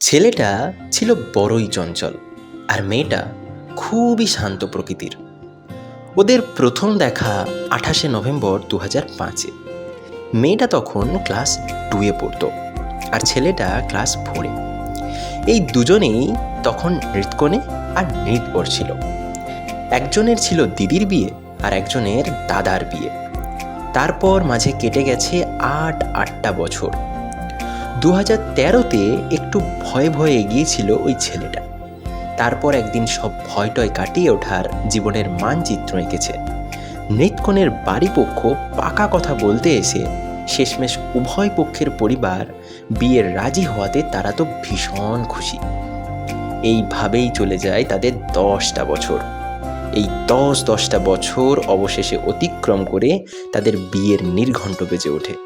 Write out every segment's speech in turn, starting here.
ছেলেটা ছিল বড়ই চঞ্চল আর মেয়েটা খুবই শান্ত প্রকৃতির। ওদের প্রথম দেখা 28শে নভেম্বর 2005-এ। মেয়েটা তখন ক্লাস 2-এ পড়তো আর ছেলেটা ক্লাস 4-এ। এই দুজনেই তখন নৃত্যকনে আর নৃত্যবর ছিল। একজনের ছিল দিদির বিয়ে আর একজনের দাদার বিয়ে। তারপর মাঝে কেটে গেছে 8টা বছর। 2013-তে একটু ভয়ে ভয়ে এগিয়েছিল ওই ছেলেটা। তারপর একদিন সব ভয়টয় কাটিয়ে ওঠার জীবনের মানচিত্র এঁকেছে। নৃত্যকনের বাড়িপক্ষ পাকা কথা বলতে এসে শেষমেশ উভয় পক্ষের পরিবার বিয়ের রাজি হওয়াতে তারা তো ভীষণ খুশি। এইভাবেই চলে যায় তাদের 10টা বছর। এই 10টা বছর অবশেষে অতিক্রম করে তাদের বিয়ের নির্ঘণ্ট বেজে ওঠে।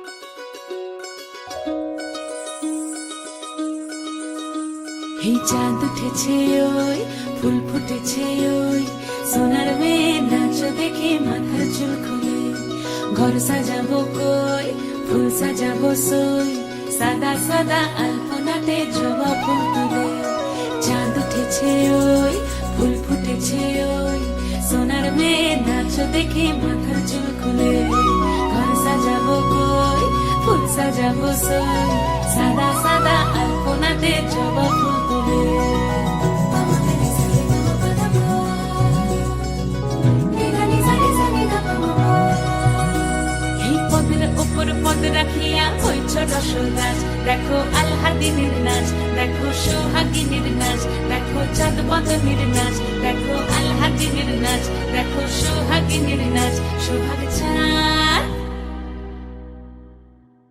এই চাঁদ উঠেছে ওই, ফুল ফুটেছে ওই, সোনার মেয়ে নাচ দেখে মাথার চুল খুলে। ঘর সাজাবো কই, ফুল সাজাবো সই, সাদা সাদা আলপনাতে জবা ফুল তুলে। চাঁদ উঠেছে ওই, ফুল ফুটেছে ওই, সোনার মেয়ে নাচ দেখে মাথার চুল খুলে। ঘর সাজাবো কই, ফুল সাজাবো সই, সাদা সাদা আলপনাতে জবা ফুল তুলে। এই পদের উপর পদ রাখিয়া হইছ রসরাজ। দেখো আল্লাদিনের নাচ, দেখো সোহাগিনীর নাচ, দেখো চাঁদ বদনের নাচ, দেখো আল্লাদিনের নাচ, দেখো সোহাগিনীর নাচ। সোহাগ চাঁদ,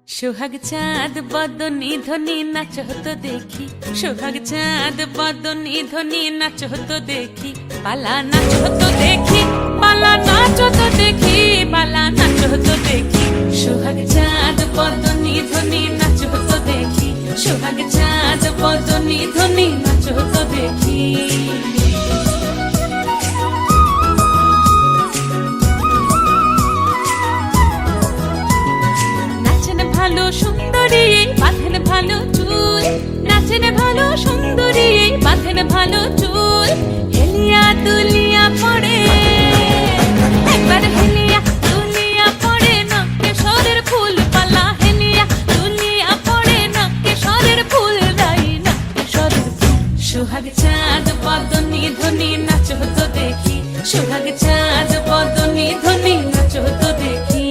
সোহাগ চাঁদ বদনী ধ্বনি নাচ হতো দেখি। সোহাগ চাঁদ বদনী ধ্বনি নাচ হতো দেখি। পালা নাচ হতো দেখি, পালা নাচ হতো দেখি, পালা নাচ হতো দেখি। সোহাগ চাঁদ বদনী ধ্বনি নাচ হতো দেখি। সোহাগ চাঁদ বদনী ধ্বনি নাচ হতো দেখি। ভালো সুন্দরী বাঁধেন ভালো চুল, নাচেন ভালো সুন্দরী বাঁধেন ভালো চুল। হেলিয়া দুলিয়া পড়ে, একবার হেলিয়া দুলিয়া পড়ে, নকেশ্বরের ফুল পালা। হেলিয়া দুলিয়া পড়ে, নকেশ্বরের ফুল রাই, নকেশ্বরের ফুল। সোহাগ চাঁদ বদনী ধ্বনি নাচ হতো দেখি। সোহাগ চাঁদ বদনী ধ্বনি নাচ হতো দেখি।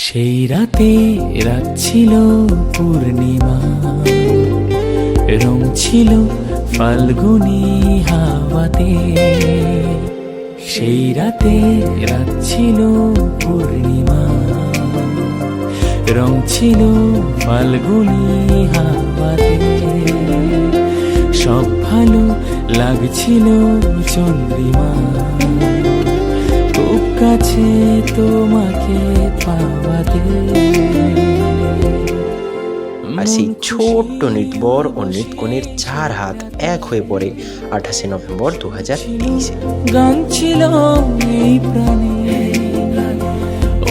সেই রাতে রাত ছিল পূর্ণিমা, রং ছিল ফাল্গুনি হাওয়াতে। সেই রাতে রাত ছিল পূর্ণিমা, রং ছিল ফাল্গুনি হাওয়াতে। সব ভালো লাগছিল চন্দ্রিমা, খুব কাছে তোমাকে পাওয়াতে। আর সেই ছোট্ট নৃত্যবর ও নৃত্যকনের 4 হাত এক হয়ে পড়ে 28শে নভেম্বর 2023-এ। গান ছিল এই প্রাণে,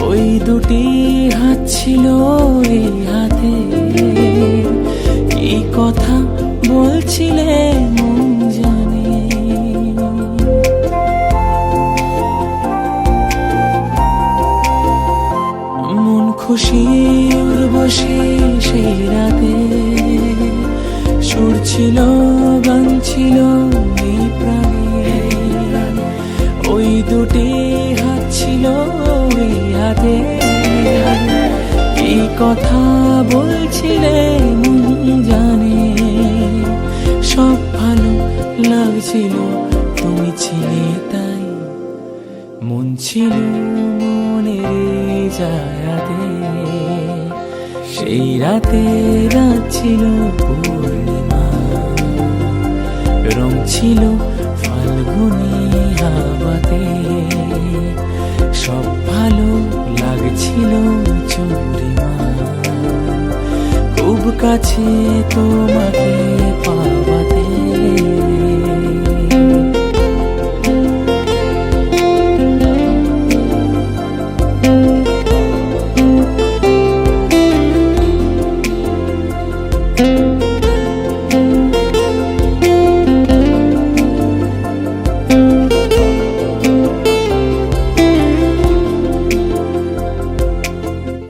ওই দুটি হাত ছিল এই হাতে। কি কথা বলছিলে মন জানে, মন খুশি উর্বশী সেই রাতে। সুর ছিল গান ছিল এই প্রাণে, ওই দুটি হাত ছিল এই হাতে। এই কথা বলছিলে মন জানে, সব ভালো লাগছিল তুমি ছিলে তাই। মন ছিল মনের জায়গাতে, সেই রাতে রাত ছিল পূর্ণিমা। রং ছিল ফাল্গুনি হাওয়াতে, সব ভালো লাগছিল চন্দ্রিমা, খুব কাছে তোমাকে